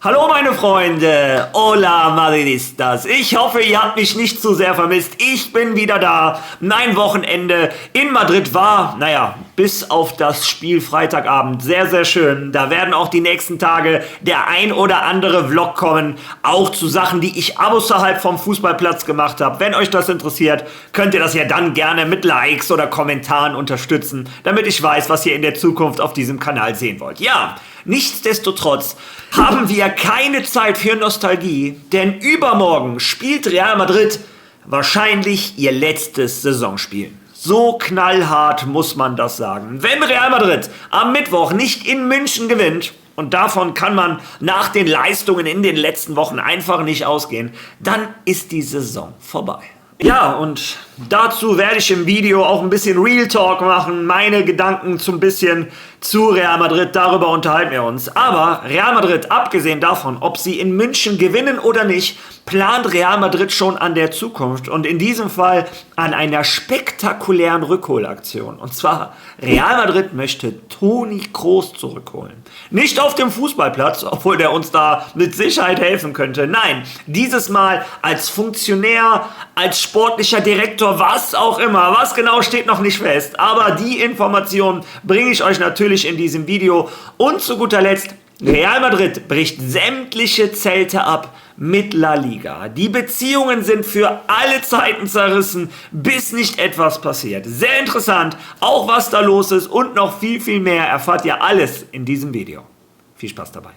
Hallo meine Freunde, hola Madridistas, ich hoffe ihr habt mich nicht zu sehr vermisst, ich bin wieder da. Mein Wochenende in Madrid war, bis auf das Spiel Freitagabend sehr, sehr schön. Da werden auch die nächsten Tage der ein oder andere Vlog kommen, auch zu Sachen, die ich außerhalb vom Fußballplatz gemacht habe. Wenn euch das interessiert, könnt ihr das ja dann gerne mit Likes oder Kommentaren unterstützen, damit ich weiß, was ihr in der Zukunft auf diesem Kanal sehen wollt. Ja, nichtsdestotrotz haben wir keine Zeit für Nostalgie, denn übermorgen spielt Real Madrid wahrscheinlich ihr letztes Saisonspiel. So knallhart muss man das sagen. Wenn Real Madrid am Mittwoch nicht in München gewinnt, und davon kann man nach den Leistungen in den letzten Wochen einfach nicht ausgehen, dann ist die Saison vorbei. Ja, und dazu werde ich im Video auch ein bisschen Real Talk machen, meine Gedanken ein bisschen zu Real Madrid, darüber unterhalten wir uns. Aber Real Madrid, abgesehen davon, ob sie in München gewinnen oder nicht, plant Real Madrid schon an der Zukunft und in diesem Fall an einer spektakulären Rückholaktion. Und zwar, Real Madrid möchte Toni Kroos zurückholen. Nicht auf dem Fußballplatz, obwohl der uns da mit Sicherheit helfen könnte. Nein, dieses Mal als Funktionär, als sportlicher Direktor, was auch immer. Was genau steht noch nicht fest. Aber die Informationen bringe ich euch natürlich in diesem Video. Und zu guter Letzt, Real Madrid bricht sämtliche Zelte ab mit La Liga. Die Beziehungen sind für alle Zeiten zerrissen, bis nicht etwas passiert. Sehr interessant, auch was da los ist und noch viel, viel mehr erfahrt ihr alles in diesem Video. Viel Spaß dabei.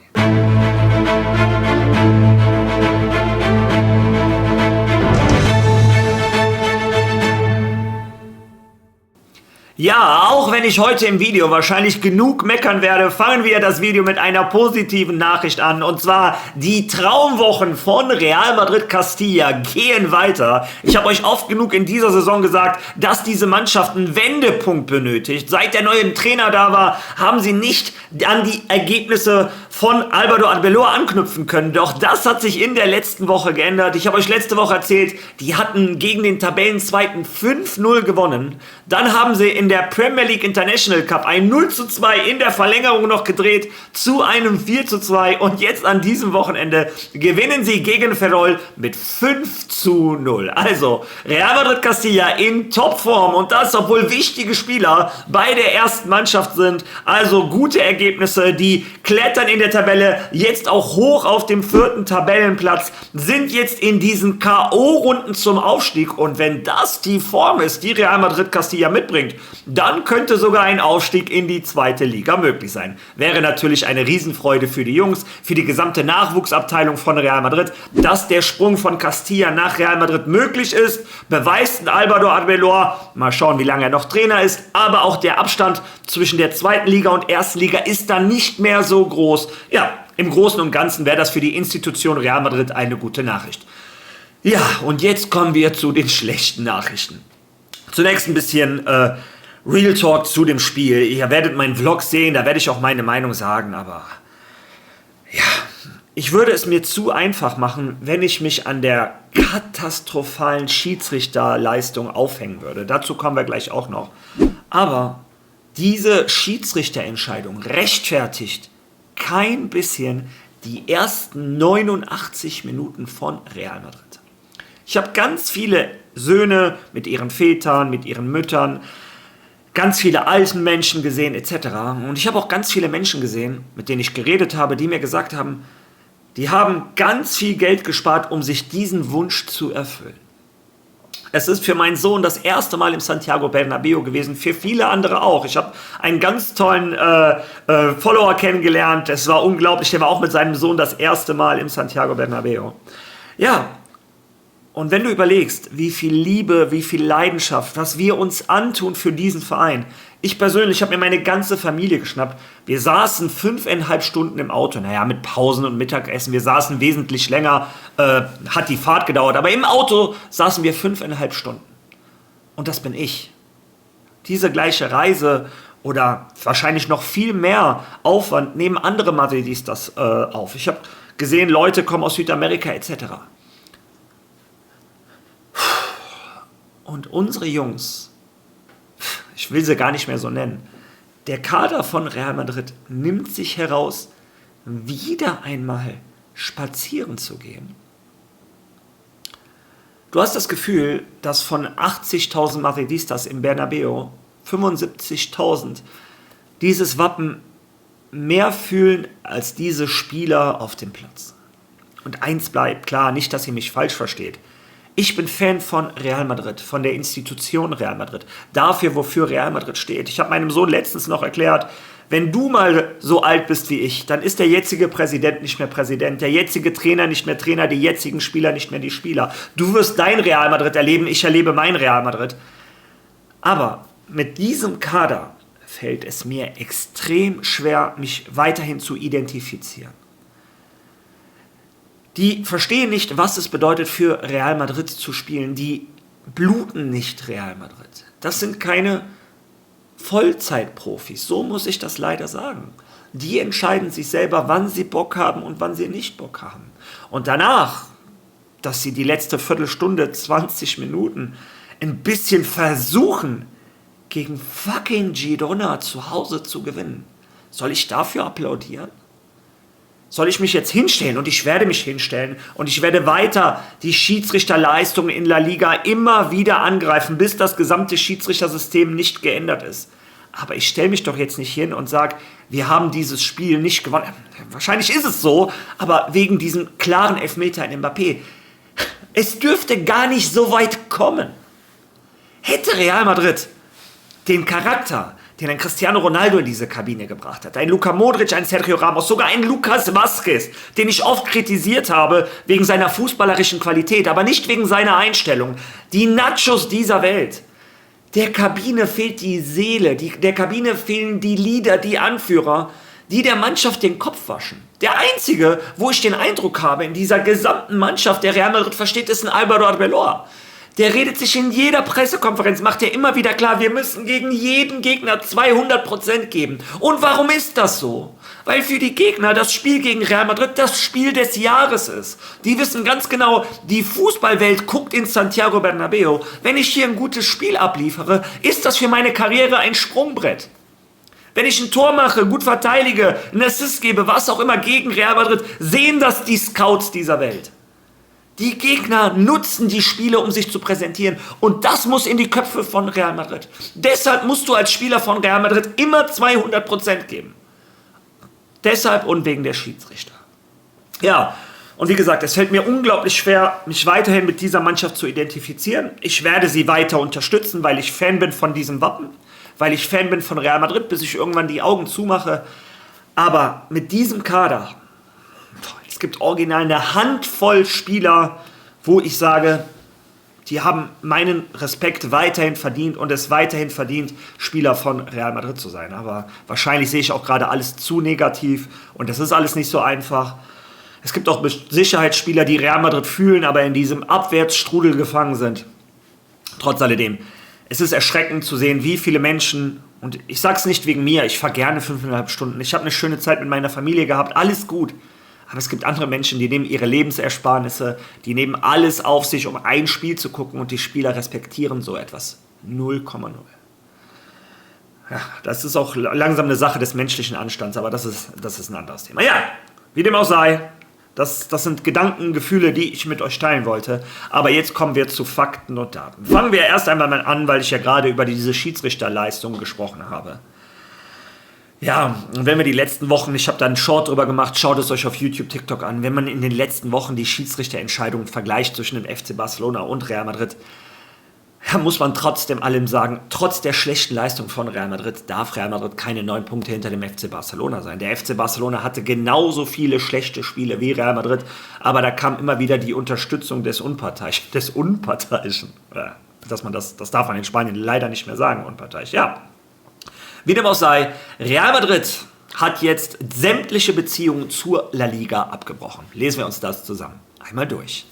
Ja, auch wenn ich heute im Video wahrscheinlich genug meckern werde, fangen wir das Video mit einer positiven Nachricht an. Und zwar, die Traumwochen von Real Madrid Castilla gehen weiter. Ich habe euch oft genug in dieser Saison gesagt, dass diese Mannschaft einen Wendepunkt benötigt. Seit der neue Trainer da war, haben sie nicht an die Ergebnisse von Álvaro Arbeloa anknüpfen können. Doch das hat sich in der letzten Woche geändert. Ich habe euch letzte Woche erzählt, die hatten gegen den Tabellenzweiten 5-0 gewonnen. Dann haben sie in der Premier League International Cup ein 0:2 in der Verlängerung noch gedreht zu einem 4:2 und jetzt an diesem Wochenende gewinnen sie gegen Ferrol mit 5:0. Also Real Madrid Castilla in Topform und das, obwohl wichtige Spieler bei der ersten Mannschaft sind. Also gute Ergebnisse, die klettern in der Tabelle jetzt auch hoch auf dem 4. Tabellenplatz, sind jetzt in diesen K.O.-Runden zum Aufstieg und wenn das die Form ist, die Real Madrid Castilla mitbringt, dann könnte sogar ein Aufstieg in die 2. Liga möglich sein. Wäre natürlich eine Riesenfreude für die Jungs, für die gesamte Nachwuchsabteilung von Real Madrid, dass der Sprung von Castilla nach Real Madrid möglich ist. Beweist Álvaro Arbeloa, mal schauen, wie lange er noch Trainer ist, aber auch der Abstand zwischen der 2. Liga und 1. Liga ist dann nicht mehr so groß. Ja, im Großen und Ganzen wäre das für die Institution Real Madrid eine gute Nachricht. Ja, und jetzt kommen wir zu den schlechten Nachrichten. Zunächst ein bisschen Real Talk zu dem Spiel. Ihr werdet meinen Vlog sehen, da werde ich auch meine Meinung sagen, aber ja, ich würde es mir zu einfach machen, wenn ich mich an der katastrophalen Schiedsrichterleistung aufhängen würde. Dazu kommen wir gleich auch noch. Aber diese Schiedsrichterentscheidung rechtfertigt kein bisschen die ersten 89 Minuten von Real Madrid. Ich habe ganz viele Söhne mit ihren Vätern, mit ihren Müttern, ganz viele alten Menschen gesehen etc. Und ich habe auch ganz viele Menschen gesehen, mit denen ich geredet habe, die mir gesagt haben, die haben ganz viel Geld gespart, um sich diesen Wunsch zu erfüllen. Es ist für meinen Sohn das erste Mal im Santiago Bernabéu gewesen, für viele andere auch. Ich habe einen ganz tollen Follower kennengelernt, es war unglaublich, der war auch mit seinem Sohn das erste Mal im Santiago Bernabéu. Ja, und wenn du überlegst, wie viel Liebe, wie viel Leidenschaft, was wir uns antun für diesen Verein. Ich persönlich habe mir meine ganze Familie geschnappt. Wir saßen 5,5 Stunden im Auto. Naja, mit Pausen und Mittagessen. Wir saßen wesentlich länger, hat die Fahrt gedauert. Aber im Auto saßen wir 5,5 Stunden. Und das bin ich. Diese gleiche Reise oder wahrscheinlich noch viel mehr Aufwand nehmen andere Madridistas auf. Ich habe gesehen, Leute kommen aus Südamerika etc. Und unsere Jungs, ich will sie gar nicht mehr so nennen, der Kader von Real Madrid nimmt sich heraus, wieder einmal spazieren zu gehen. Du hast das Gefühl, dass von 80.000 Madridistas im Bernabéu 75.000 dieses Wappen mehr fühlen als diese Spieler auf dem Platz. Und eins bleibt klar, nicht, dass ihr mich falsch versteht. Ich bin Fan von Real Madrid, von der Institution Real Madrid, dafür, wofür Real Madrid steht. Ich habe meinem Sohn letztens noch erklärt, wenn du mal so alt bist wie ich, dann ist der jetzige Präsident nicht mehr Präsident, der jetzige Trainer nicht mehr Trainer, die jetzigen Spieler nicht mehr die Spieler. Du wirst dein Real Madrid erleben, ich erlebe mein Real Madrid. Aber mit diesem Kader fällt es mir extrem schwer, mich weiterhin zu identifizieren. Die verstehen nicht, was es bedeutet, für Real Madrid zu spielen. Die bluten nicht Real Madrid. Das sind keine Vollzeitprofis. So muss ich das leider sagen. Die entscheiden sich selber, wann sie Bock haben und wann sie nicht Bock haben. Und danach, dass sie die letzte Viertelstunde, 20 Minuten ein bisschen versuchen, gegen fucking Girona zu Hause zu gewinnen. Soll ich dafür applaudieren? Soll ich mich jetzt hinstellen? Und ich werde mich hinstellen und ich werde weiter die Schiedsrichterleistungen in La Liga immer wieder angreifen, bis das gesamte Schiedsrichtersystem nicht geändert ist. Aber ich stelle mich doch jetzt nicht hin und sage, wir haben dieses Spiel nicht gewonnen. Wahrscheinlich ist es so, aber wegen diesem klaren Elfmeter in Mbappé. Es dürfte gar nicht so weit kommen. Hätte Real Madrid den Charakter, den ein Cristiano Ronaldo in diese Kabine gebracht hat, ein Luka Modric, ein Sergio Ramos, sogar ein Lucas Vázquez, den ich oft kritisiert habe wegen seiner fußballerischen Qualität, aber nicht wegen seiner Einstellung. Die Nachos dieser Welt. Der Kabine fehlt die Seele, der Kabine fehlen die Leader, die Anführer, die der Mannschaft den Kopf waschen. Der einzige, wo ich den Eindruck habe, in dieser gesamten Mannschaft, der Real Madrid versteht, ist ein Álvaro Arbeloa. Der redet sich in jeder Pressekonferenz, macht ja immer wieder klar, wir müssen gegen jeden Gegner 200% geben. Und warum ist das so? Weil für die Gegner das Spiel gegen Real Madrid das Spiel des Jahres ist. Die wissen ganz genau, die Fußballwelt guckt in Santiago Bernabéu. Wenn ich hier ein gutes Spiel abliefere, ist das für meine Karriere ein Sprungbrett. Wenn ich ein Tor mache, gut verteidige, einen Assist gebe, was auch immer gegen Real Madrid, sehen das die Scouts dieser Welt. Die Gegner nutzen die Spiele, um sich zu präsentieren. Und das muss in die Köpfe von Real Madrid. Deshalb musst du als Spieler von Real Madrid immer 200% geben. Deshalb und wegen der Schiedsrichter. Ja, und wie gesagt, es fällt mir unglaublich schwer, mich weiterhin mit dieser Mannschaft zu identifizieren. Ich werde sie weiter unterstützen, weil ich Fan bin von diesem Wappen. Weil ich Fan bin von Real Madrid, bis ich irgendwann die Augen zumache. Aber mit diesem Kader... Es gibt original eine Handvoll Spieler, wo ich sage, die haben meinen Respekt weiterhin verdient und es weiterhin verdient, Spieler von Real Madrid zu sein. Aber wahrscheinlich sehe ich auch gerade alles zu negativ und das ist alles nicht so einfach. Es gibt auch Sicherheitsspieler, die Real Madrid fühlen, aber in diesem Abwärtsstrudel gefangen sind. Trotz alledem, es ist erschreckend zu sehen, wie viele Menschen, und ich sage es nicht wegen mir, ich fahre gerne 5,5 Stunden, ich habe eine schöne Zeit mit meiner Familie gehabt, alles gut. Aber es gibt andere Menschen, die nehmen ihre Lebensersparnisse, die nehmen alles auf sich, um ein Spiel zu gucken und die Spieler respektieren so etwas. 0,0. Ja, das ist auch langsam eine Sache des menschlichen Anstands, aber das ist ein anderes Thema. Ja, wie dem auch sei, das sind Gedanken, Gefühle, die ich mit euch teilen wollte. Aber jetzt kommen wir zu Fakten und Daten. Fangen wir erst einmal mal an, weil ich ja gerade über diese Schiedsrichterleistung gesprochen habe. Ja, und wenn wir die letzten Wochen, ich habe da einen Short drüber gemacht, schaut es euch auf YouTube, TikTok an, wenn man in den letzten Wochen die Schiedsrichterentscheidungen vergleicht zwischen dem FC Barcelona und Real Madrid, ja, muss man trotzdem allem sagen, trotz der schlechten Leistung von Real Madrid darf Real Madrid keine 9 Punkte hinter dem FC Barcelona sein. Der FC Barcelona hatte genauso viele schlechte Spiele wie Real Madrid, aber da kam immer wieder die Unterstützung des Unparteiischen. Ja, das darf man in Spanien leider nicht mehr sagen, unparteiisch, ja. Wie dem auch sei, Real Madrid hat jetzt sämtliche Beziehungen zur La Liga abgebrochen. Lesen wir uns das zusammen einmal durch.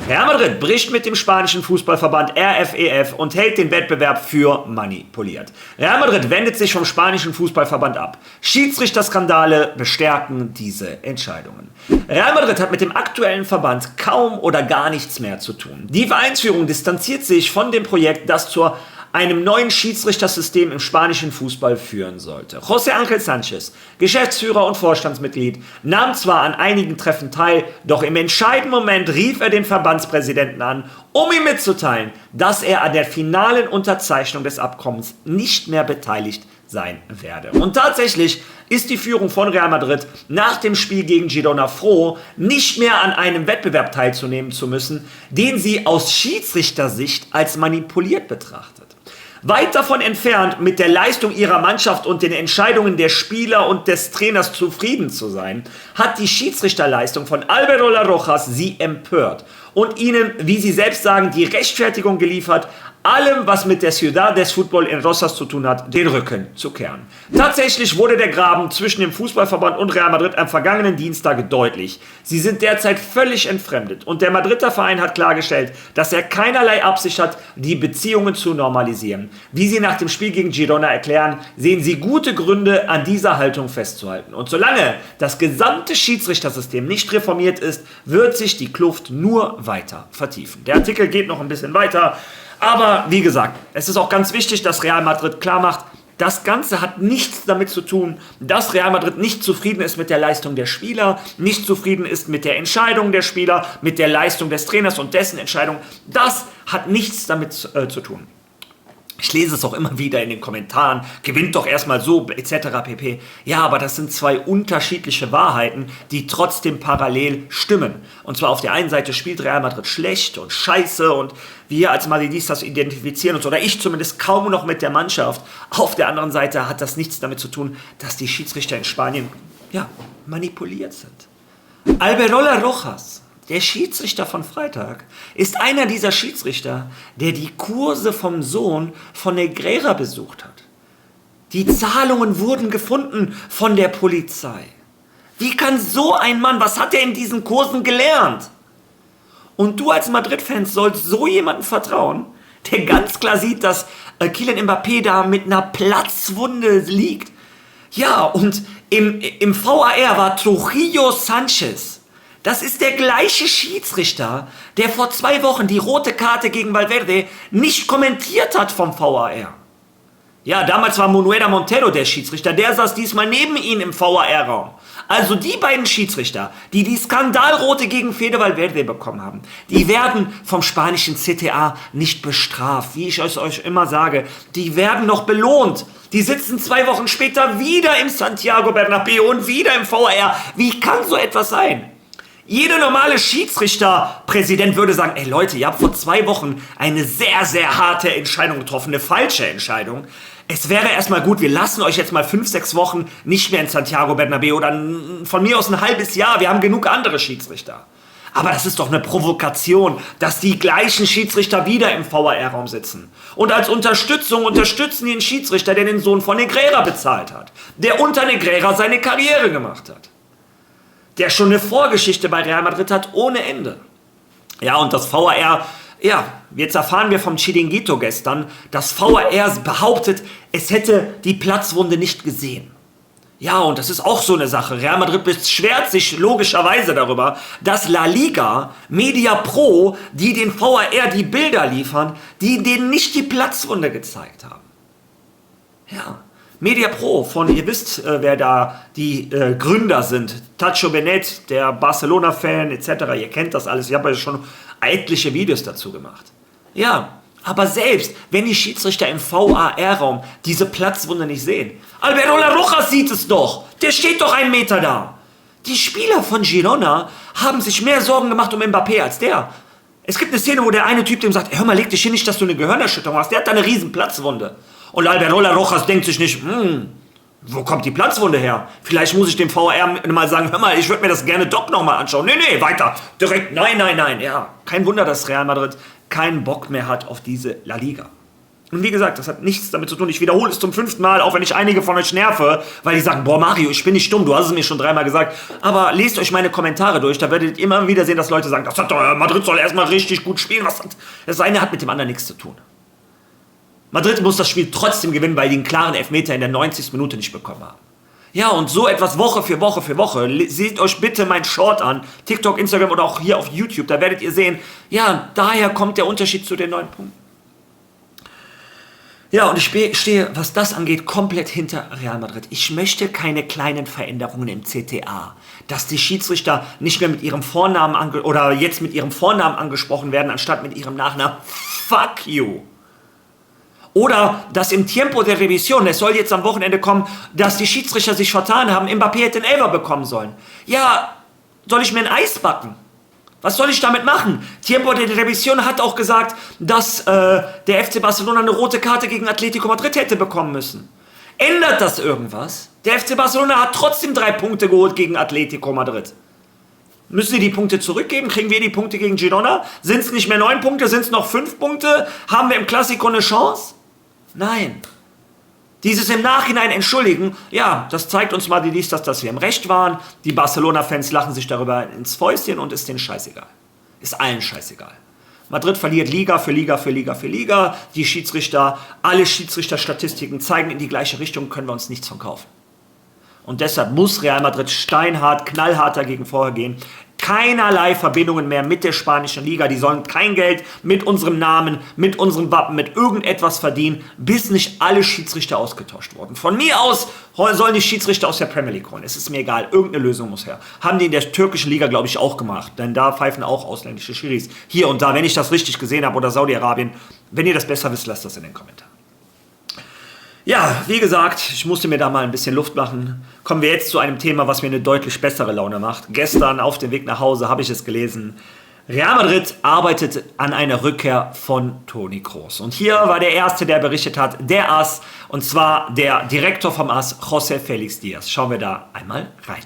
Real Madrid bricht mit dem spanischen Fußballverband RFEF und hält den Wettbewerb für manipuliert. Real Madrid wendet sich vom spanischen Fußballverband ab. Schiedsrichterskandale bestärken diese Entscheidungen. Real Madrid hat mit dem aktuellen Verband kaum oder gar nichts mehr zu tun. Die Vereinsführung distanziert sich von dem Projekt, das zur einem neuen Schiedsrichtersystem im spanischen Fußball führen sollte. José Ángel Sánchez, Geschäftsführer und Vorstandsmitglied, nahm zwar an einigen Treffen teil, doch im entscheidenden Moment rief er den Verbandspräsidenten an, um ihm mitzuteilen, dass er an der finalen Unterzeichnung des Abkommens nicht mehr beteiligt sein werde. Und tatsächlich ist die Führung von Real Madrid nach dem Spiel gegen Girona froh, nicht mehr an einem Wettbewerb teilzunehmen zu müssen, den sie aus Schiedsrichtersicht als manipuliert betrachtet. Weit davon entfernt, mit der Leistung ihrer Mannschaft und den Entscheidungen der Spieler und des Trainers zufrieden zu sein, hat die Schiedsrichterleistung von Alberola Rojas sie empört und ihnen, wie sie selbst sagen, die Rechtfertigung geliefert, allem, was mit der Ciudad des Fútbol in Rosas zu tun hat, den Rücken zu kehren. Tatsächlich wurde der Graben zwischen dem Fußballverband und Real Madrid am vergangenen Dienstag deutlich. Sie sind derzeit völlig entfremdet und der Madrider Verein hat klargestellt, dass er keinerlei Absicht hat, die Beziehungen zu normalisieren. Wie sie nach dem Spiel gegen Girona erklären, sehen sie gute Gründe, an dieser Haltung festzuhalten. Und solange das gesamte Schiedsrichtersystem nicht reformiert ist, wird sich die Kluft nur weiter vertiefen. Der Artikel geht noch ein bisschen weiter. Aber wie gesagt, es ist auch ganz wichtig, dass Real Madrid klar macht, das Ganze hat nichts damit zu tun, dass Real Madrid nicht zufrieden ist mit der Leistung der Spieler, nicht zufrieden ist mit der Entscheidung der Spieler, mit der Leistung des Trainers und dessen Entscheidung. Das hat nichts damit zu tun. Ich lese es auch immer wieder in den Kommentaren, gewinnt doch erstmal so, etc. pp. Ja, aber das sind zwei unterschiedliche Wahrheiten, die trotzdem parallel stimmen. Und zwar auf der einen Seite spielt Real Madrid schlecht und scheiße und wir als Madridistas identifizieren uns, oder ich zumindest, kaum noch mit der Mannschaft. Auf der anderen Seite hat das nichts damit zu tun, dass die Schiedsrichter in Spanien, ja, manipuliert sind. Alberola Rojas, der Schiedsrichter von Freitag, ist einer dieser Schiedsrichter, der die Kurse vom Sohn von Negreira besucht hat. Die Zahlungen wurden gefunden von der Polizei. Wie kann so ein Mann, was hat er in diesen Kursen gelernt? Und du als Madrid-Fan sollst so jemandem vertrauen, der ganz klar sieht, dass Kylian Mbappé da mit einer Platzwunde liegt. Ja, und im VAR war Trujillo Sánchez. Das ist der gleiche Schiedsrichter, der vor 2 Wochen die rote Karte gegen Valverde nicht kommentiert hat vom VAR. Ja, damals war Manuela Montero der Schiedsrichter, der saß diesmal neben ihm im VAR-Raum. Also die beiden Schiedsrichter, die die Skandalrote gegen Fede Valverde bekommen haben, die werden vom spanischen CTA nicht bestraft, wie ich euch immer sage. Die werden noch belohnt. Die sitzen 2 Wochen später wieder im Santiago Bernabéu und wieder im VAR. Wie kann so etwas sein? Jeder normale Schiedsrichterpräsident würde sagen, ey Leute, ihr habt vor 2 Wochen eine sehr, sehr harte Entscheidung getroffen, eine falsche Entscheidung. Es wäre erstmal gut, wir lassen euch jetzt mal 5, 6 Wochen nicht mehr in Santiago Bernabéu oder von mir aus ein halbes Jahr, wir haben genug andere Schiedsrichter. Aber das ist doch eine Provokation, dass die gleichen Schiedsrichter wieder im VAR-Raum sitzen. Und als Unterstützung unterstützen die einen Schiedsrichter, der den Sohn von Negreira bezahlt hat, der unter Negreira seine Karriere gemacht hat, der schon eine Vorgeschichte bei Real Madrid hat ohne Ende. Ja, und das VAR, ja, jetzt erfahren wir vom Chiringuito gestern, das VAR behauptet, es hätte die Platzwunde nicht gesehen. Ja, und das ist auch so eine Sache. Real Madrid beschwert sich logischerweise darüber, dass La Liga, Media Pro, die den VAR die Bilder liefern, die denen nicht die Platzwunde gezeigt haben. Ja. Media Pro von, ihr wisst, wer da die Gründer sind. Tacho Benet, der Barcelona-Fan etc. Ihr kennt das alles. Ich habe ja schon etliche Videos dazu gemacht. Ja, aber selbst wenn die Schiedsrichter im VAR-Raum diese Platzwunde nicht sehen. Alberola Rojas sieht es doch. Der steht doch 1 Meter da. Die Spieler von Girona haben sich mehr Sorgen gemacht um Mbappé als der. Es gibt eine Szene, wo der eine Typ dem sagt, hör mal, leg dich hin, nicht, dass du eine Gehirnerschütterung hast. Der hat da eine riesen Platzwunde. Und Alberola Rojas denkt sich nicht, wo kommt die Platzwunde her? Vielleicht muss ich dem VAR mal sagen, hör mal, ich würde mir das gerne doch nochmal anschauen. Nee, weiter. Direkt, nein. Ja, kein Wunder, dass Real Madrid keinen Bock mehr hat auf diese La Liga. Und wie gesagt, das hat nichts damit zu tun. Ich wiederhole es zum 5. Mal, auch wenn ich einige von euch nerve, weil die sagen, boah Mario, ich bin nicht dumm, du hast es mir schon 3-mal gesagt. Aber lest euch meine Kommentare durch, da werdet ihr immer wieder sehen, dass Leute sagen, das hat doch, Madrid soll erstmal richtig gut spielen. Das eine hat mit dem anderen nichts zu tun. Madrid muss das Spiel trotzdem gewinnen, weil die einen klaren Elfmeter in der 90. Minute nicht bekommen haben. Ja, und so etwas Woche für Woche. Seht euch bitte mein Short an. TikTok, Instagram oder auch hier auf YouTube. Da werdet ihr sehen, ja, daher kommt der Unterschied zu den 9 Punkten. Ja, und ich stehe, was das angeht, komplett hinter Real Madrid. Ich möchte keine kleinen Veränderungen im CTA. Dass die Schiedsrichter nicht mehr mit ihrem Vornamen oder jetzt mit ihrem Vornamen angesprochen werden, anstatt mit ihrem Nachnamen. Fuck you. Oder dass im Tiempo de Revisión, es soll jetzt am Wochenende kommen, dass die Schiedsrichter sich vertan haben, Mbappé hätte einen Elfer bekommen sollen. Ja, soll ich mir ein Eis backen? Was soll ich damit machen? Tiempo de Revisión hat auch gesagt, dass der FC Barcelona eine rote Karte gegen Atletico Madrid hätte bekommen müssen. Ändert das irgendwas? Der FC Barcelona hat trotzdem 3 Punkte geholt gegen Atletico Madrid. Müssen sie die Punkte zurückgeben? Kriegen wir die Punkte gegen Girona? Sind es nicht mehr 9 Punkte? Sind es noch 5 Punkte? Haben wir im Clasico eine Chance? Nein. Dieses im Nachhinein entschuldigen, ja, das zeigt uns mal dass wir im Recht waren. Die Barcelona-Fans lachen sich darüber ins Fäustchen und ist denen scheißegal. Ist allen scheißegal. Madrid verliert Liga für Liga für Liga für Liga. Die Schiedsrichter, alle Schiedsrichterstatistiken zeigen in die gleiche Richtung, können wir uns nichts von kaufen. Und deshalb muss Real Madrid steinhart, knallhart dagegen vorgehen. Keinerlei Verbindungen mehr mit der spanischen Liga. Die sollen kein Geld mit unserem Namen, mit unserem Wappen, mit irgendetwas verdienen, bis nicht alle Schiedsrichter ausgetauscht wurden. Von mir aus sollen die Schiedsrichter aus der Premier League holen. Es ist mir egal, irgendeine Lösung muss her. Haben die in der türkischen Liga, glaube ich, auch gemacht. Denn da pfeifen auch ausländische Schiris. Hier und da, wenn ich das richtig gesehen habe, oder Saudi-Arabien. Wenn ihr das besser wisst, lasst das in den Kommentaren. Ja, wie gesagt, ich musste mir da mal ein bisschen Luft machen. Kommen wir jetzt zu einem Thema, was mir eine deutlich bessere Laune macht. Gestern auf dem Weg nach Hause habe ich es gelesen. Real Madrid arbeitet an einer Rückkehr von Toni Kroos. Und hier war der Erste, der berichtet hat, der AS, und zwar der Direktor vom AS, José Félix Díaz. Schauen wir da einmal rein.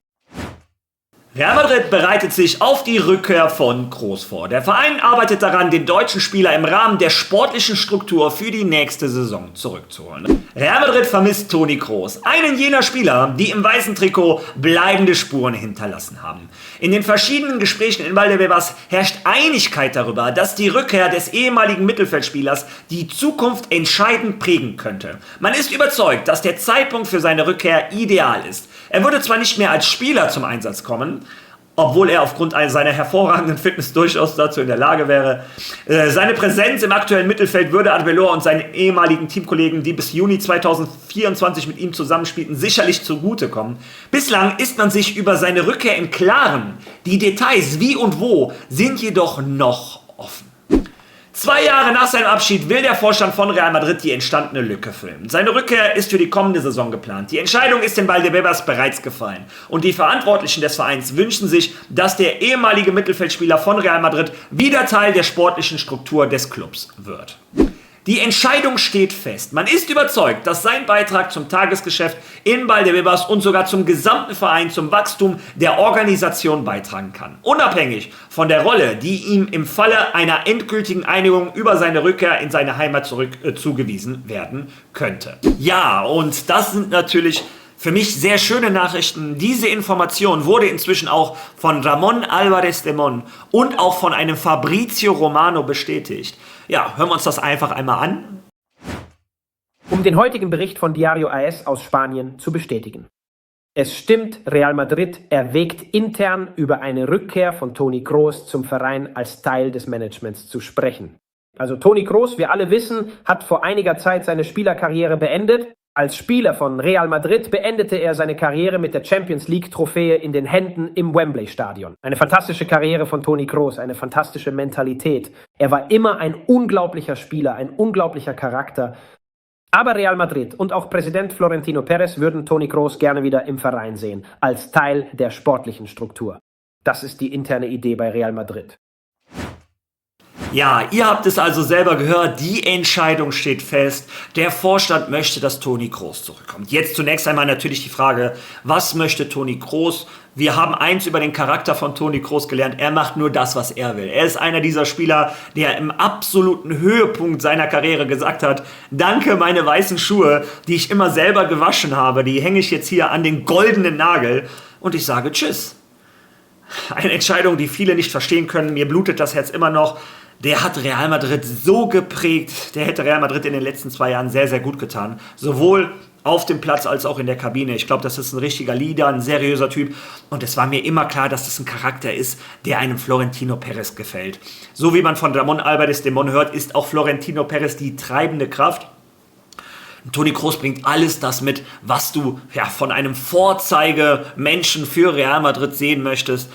Real Madrid bereitet sich auf die Rückkehr von Kroos vor. Der Verein arbeitet daran, den deutschen Spieler im Rahmen der sportlichen Struktur für die nächste Saison zurückzuholen. Real Madrid vermisst Toni Kroos, einen jener Spieler, die im weißen Trikot bleibende Spuren hinterlassen haben. In den verschiedenen Gesprächen in Valdebebas herrscht Einigkeit darüber, dass die Rückkehr des ehemaligen Mittelfeldspielers die Zukunft entscheidend prägen könnte. Man ist überzeugt, dass der Zeitpunkt für seine Rückkehr ideal ist. Er würde zwar nicht mehr als Spieler zum Einsatz kommen, obwohl er aufgrund seiner hervorragenden Fitness durchaus dazu in der Lage wäre. Seine Präsenz im aktuellen Mittelfeld würde Arbeloa und seinen ehemaligen Teamkollegen, die bis Juni 2024 mit ihm zusammenspielten, sicherlich zugutekommen. Bislang ist man sich über seine Rückkehr im Klaren. Die Details wie und wo sind jedoch noch offen. 2 Jahre nach seinem Abschied will der Vorstand von Real Madrid die entstandene Lücke füllen. Seine Rückkehr ist für die kommende Saison geplant. Die Entscheidung ist in Valdebebas bereits gefallen. Und die Verantwortlichen des Vereins wünschen sich, dass der ehemalige Mittelfeldspieler von Real Madrid wieder Teil der sportlichen Struktur des Clubs wird. Die Entscheidung steht fest. Man ist überzeugt, dass sein Beitrag zum Tagesgeschäft in Valdebebas und sogar zum gesamten Verein zum Wachstum der Organisation beitragen kann. Unabhängig von der Rolle, die ihm im Falle einer endgültigen Einigung über seine Rückkehr in seine Heimat zugewiesen werden könnte. Ja, und das sind natürlich für mich sehr schöne Nachrichten. Diese Information wurde inzwischen auch von Ramón Álvarez de Mon und auch von einem Fabrizio Romano bestätigt. Ja, hören wir uns das einfach einmal an. Um den heutigen Bericht von Diario AS aus Spanien zu bestätigen. Es stimmt, Real Madrid erwägt intern über eine Rückkehr von Toni Kroos zum Verein als Teil des Managements zu sprechen. Also Toni Kroos, wir alle wissen, hat vor einiger Zeit seine Spielerkarriere beendet. Als Spieler von Real Madrid beendete er seine Karriere mit der Champions League-Trophäe in den Händen im Wembley-Stadion. Eine fantastische Karriere von Toni Kroos, eine fantastische Mentalität. Er war immer ein unglaublicher Spieler, ein unglaublicher Charakter. Aber Real Madrid und auch Präsident Florentino Pérez würden Toni Kroos gerne wieder im Verein sehen, als Teil der sportlichen Struktur. Das ist die interne Idee bei Real Madrid. Ja, ihr habt es also selber gehört, die Entscheidung steht fest. Der Vorstand möchte, dass Toni Kroos zurückkommt. Jetzt zunächst einmal natürlich die Frage, was möchte Toni Kroos? Wir haben eins über den Charakter von Toni Kroos gelernt, er macht nur das, was er will. Er ist einer dieser Spieler, der im absoluten Höhepunkt seiner Karriere gesagt hat, danke meine weißen Schuhe, die ich immer selber gewaschen habe, die hänge ich jetzt hier an den goldenen Nagel und ich sage tschüss. Eine Entscheidung, die viele nicht verstehen können, mir blutet das Herz immer noch. Der hat Real Madrid so geprägt, der hätte Real Madrid in den letzten 2 Jahren sehr, sehr gut getan. Sowohl auf dem Platz als auch in der Kabine. Ich glaube, das ist ein richtiger Leader, ein seriöser Typ. Und es war mir immer klar, dass das ein Charakter ist, der einem Florentino Pérez gefällt. So wie man von Ramón Álvarez de Mon hört, ist auch Florentino Pérez die treibende Kraft. Toni Kroos bringt alles das mit, was du von einem Vorzeigemenschen für Real Madrid sehen möchtest.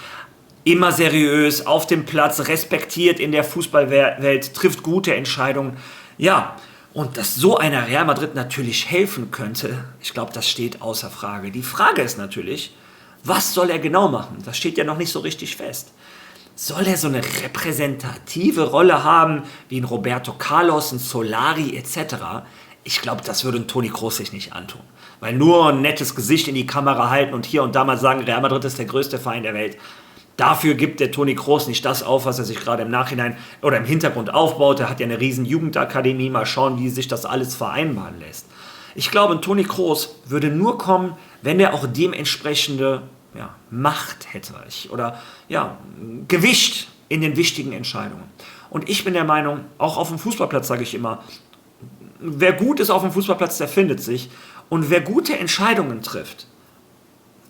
Immer seriös, auf dem Platz, respektiert in der Fußballwelt, trifft gute Entscheidungen. Ja, und dass so einer Real Madrid natürlich helfen könnte, ich glaube, das steht außer Frage. Die Frage ist natürlich, was soll er genau machen? Das steht ja noch nicht so richtig fest. Soll er so eine repräsentative Rolle haben, wie ein Roberto Carlos, ein Solari etc.? Ich glaube, das würde ein Toni Kroos sich nicht antun. Weil nur ein nettes Gesicht in die Kamera halten und hier und da mal sagen, Real Madrid ist der größte Verein der Welt. Dafür gibt der Toni Kroos nicht das auf, was er sich gerade im Nachhinein oder im Hintergrund aufbaut. Er hat ja eine riesen Jugendakademie. Mal schauen, wie sich das alles vereinbaren lässt. Ich glaube, ein Toni Kroos würde nur kommen, wenn er auch dementsprechende Macht hätte oder Gewicht in den wichtigen Entscheidungen. Und ich bin der Meinung, auch auf dem Fußballplatz sage ich immer, wer gut ist auf dem Fußballplatz, der findet sich. Und wer gute Entscheidungen trifft,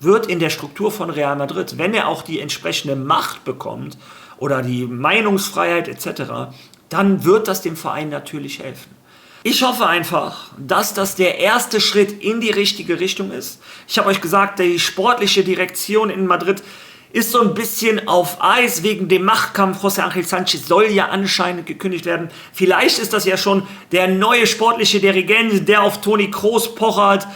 wird in der Struktur von Real Madrid, wenn er auch die entsprechende Macht bekommt oder die Meinungsfreiheit etc., dann wird das dem Verein natürlich helfen. Ich hoffe einfach, dass das der erste Schritt in die richtige Richtung ist. Ich habe euch gesagt, die sportliche Direktion in Madrid ist so ein bisschen auf Eis wegen dem Machtkampf. José Ángel Sánchez soll ja anscheinend gekündigt werden. Vielleicht ist das ja schon der neue sportliche Dirigent, der auf Toni Kroos pochert,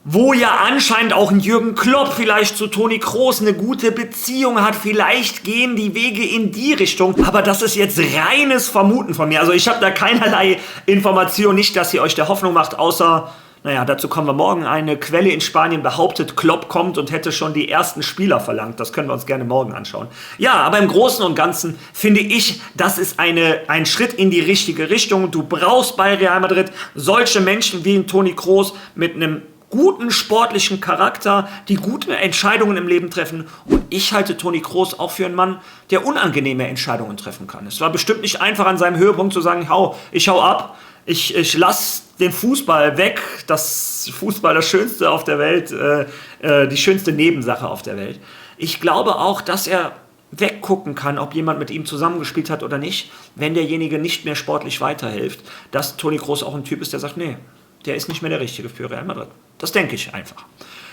wo ja anscheinend auch ein Jürgen Klopp vielleicht zu Toni Kroos eine gute Beziehung hat. Vielleicht gehen die Wege in die Richtung. Aber das ist jetzt reines Vermuten von mir. Also ich habe da keinerlei Information, nicht, dass ihr euch der Hoffnung macht, außer, dazu kommen wir morgen. Eine Quelle in Spanien behauptet, Klopp kommt und hätte schon die ersten Spieler verlangt. Das können wir uns gerne morgen anschauen. Ja, aber im Großen und Ganzen finde ich, das ist ein Schritt in die richtige Richtung. Du brauchst bei Real Madrid solche Menschen wie ein Toni Kroos mit einem guten sportlichen Charakter, die gute Entscheidungen im Leben treffen. Und ich halte Toni Kroos auch für einen Mann, der unangenehme Entscheidungen treffen kann. Es war bestimmt nicht einfach an seinem Höhepunkt zu sagen, ich hau ab, ich lasse den Fußball weg, das Fußball das Schönste auf der Welt, die schönste Nebensache auf der Welt. Ich glaube auch, dass er weggucken kann, ob jemand mit ihm zusammengespielt hat oder nicht, wenn derjenige nicht mehr sportlich weiterhilft, dass Toni Kroos auch ein Typ ist, der sagt, nee, der ist nicht mehr der Richtige für Real Madrid. Das denke ich einfach.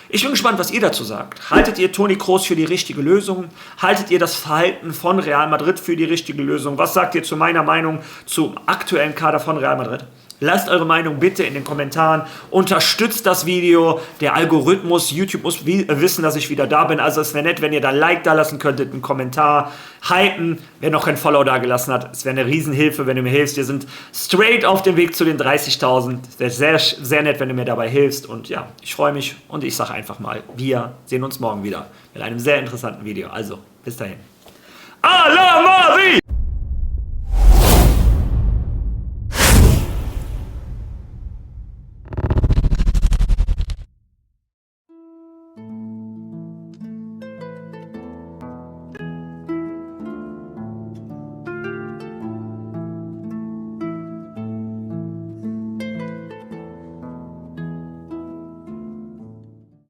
Ich bin gespannt, was ihr dazu sagt. Haltet ihr Toni Kroos für die richtige Lösung? Haltet ihr das Verhalten von Real Madrid für die richtige Lösung? Was sagt ihr zu meiner Meinung zum aktuellen Kader von Real Madrid? Lasst eure Meinung bitte in den Kommentaren. Unterstützt das Video. Der Algorithmus, YouTube muss wissen, dass ich wieder da bin. Also es wäre nett, wenn ihr da ein Like da lassen könntet, einen Kommentar, hypen. Wer noch kein Follow da gelassen hat, es wäre eine Riesenhilfe, wenn du mir hilfst. Wir sind straight auf dem Weg zu den 30.000. Es wäre sehr, sehr nett, wenn du mir dabei hilfst. Und ja, ich freue mich und ich sage einfach mal, wir sehen uns morgen wieder mit einem sehr interessanten Video. Also, bis dahin. A la Madrid!